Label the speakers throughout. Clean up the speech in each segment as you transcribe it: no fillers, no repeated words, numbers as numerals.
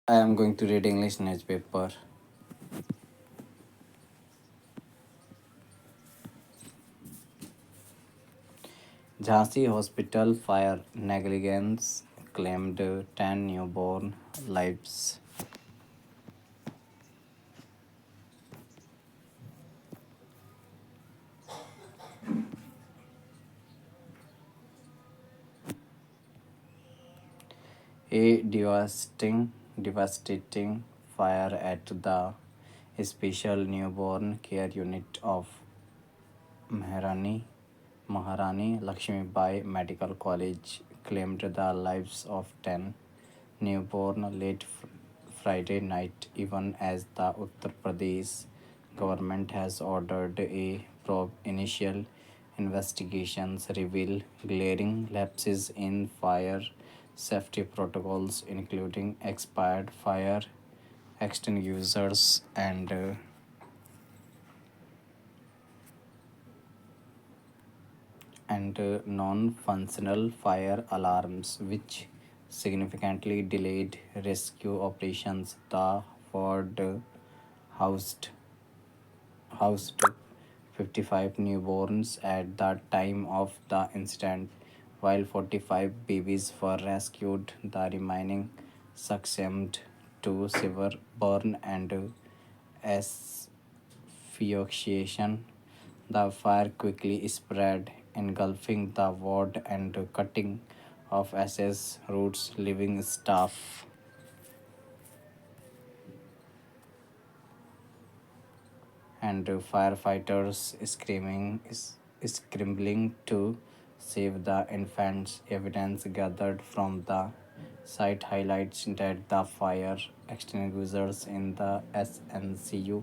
Speaker 1: I am going to read English newspaper. Jhansi Hospital fire negligence claimed 10 newborn lives. A devastating fire at the special newborn care unit of Maharani Lakshmibai Medical College claimed the lives of 10 newborn late Friday night, even as the Uttar Pradesh government has ordered a probe. Initial investigations reveal glaring lapses in fire safety protocols, including expired fire extinguishers and non-functional fire alarms, which significantly delayed rescue operations. The Ford housed housed 55 newborns at the time of the incident, while 45 babies were rescued. The remaining succumbed to severe burn and asphyxiation. The fire quickly spread, engulfing the ward and cutting off access routes, leaving staff and firefighters scrambling to save the infants. Evidence gathered from the site highlights that the fire extinguishers in the SNCU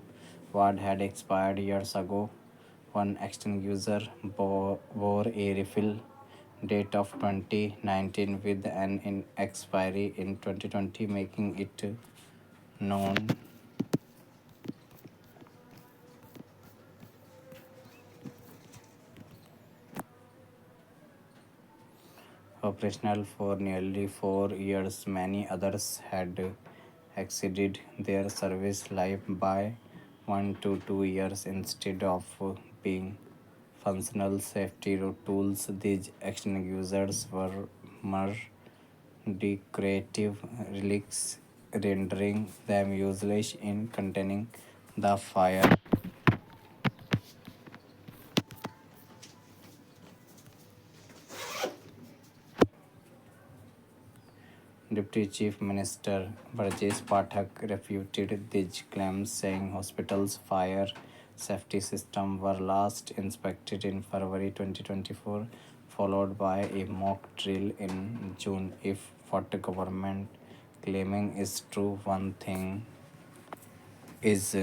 Speaker 1: ward had expired years ago. One extinguisher bore a refill date of 2019 with an expiry in 2020, making it known operational for nearly 4 years. Many others had exceeded their service life by 1 to 2 years instead of being functional safety tools. These extinguishers were mere decorative relics, rendering them useless in containing the fire. Deputy Chief Minister Brajesh Pathak refuted these claims, saying hospitals' fire safety system were last inspected in February 2024, followed by a mock drill in June. If what the government claiming is true, one thing is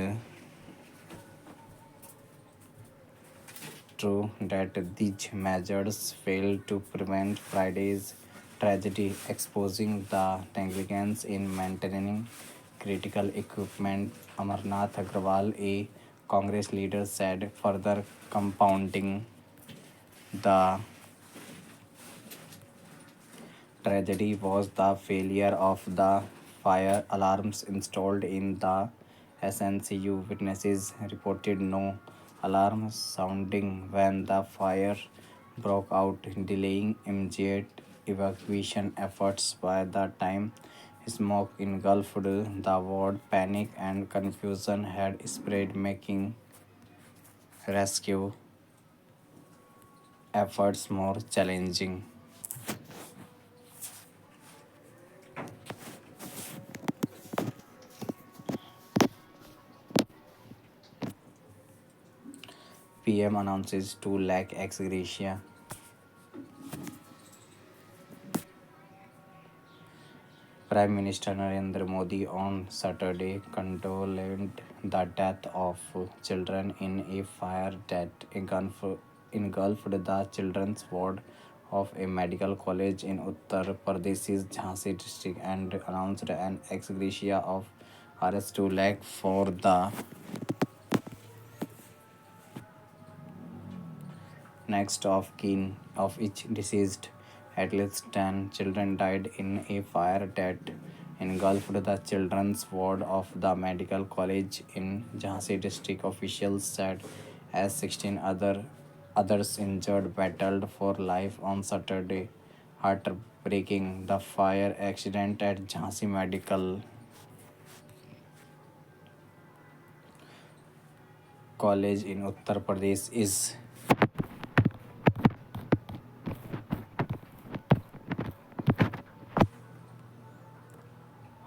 Speaker 1: true that these measures failed to prevent Friday's tragedy, exposing the negligence in maintaining critical equipment. Amarnath Agrawal, a Congress leader, said, further compounding the tragedy was the failure of the fire alarms installed in the SNCU. Witnesses reported no alarm sounding when the fire broke out, delaying immediate evacuation efforts. By the time smoke engulfed the ward, panic and confusion had spread, making rescue efforts more challenging. PM announces 2 lakh ex gratia. Prime Minister Narendra Modi on Saturday condoled the death of children in a fire that engulfed the children's ward of a medical college in Uttar Pradesh's Jhansi district and announced an ex gratia of Rs 2 lakh for the next of kin of each deceased. At least 10 children died in a fire that engulfed the children's ward of the medical college in Jhansi district, officials said, as 16 others injured battled for life on Saturday. Heartbreaking, the fire accident at Jhansi Medical College in Uttar Pradesh is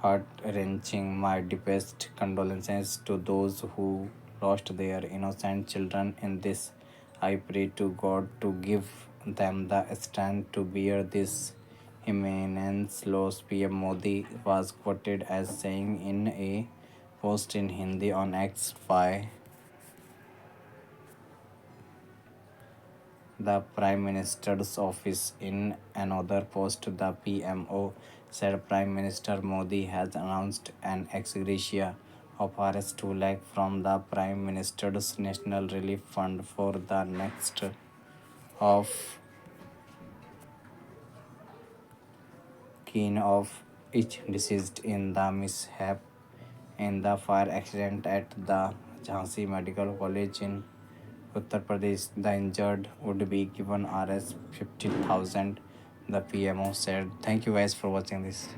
Speaker 1: heart-wrenching. My deepest condolences to those who lost their innocent children in this. I pray to God to give them the strength to bear this immense loss. PM Modi was quoted as saying in a post in Hindi on X by the Prime Minister's office. In another post, the PMO said Prime Minister Modi has announced an ex gratia of Rs 2 lakh from the Prime Minister's National Relief Fund for the next of kin of each deceased in the mishap in the fire accident at the Jhansi Medical College in Uttar Pradesh. The injured would be given Rs 50,000, the PMO said. Thank you guys for watching this.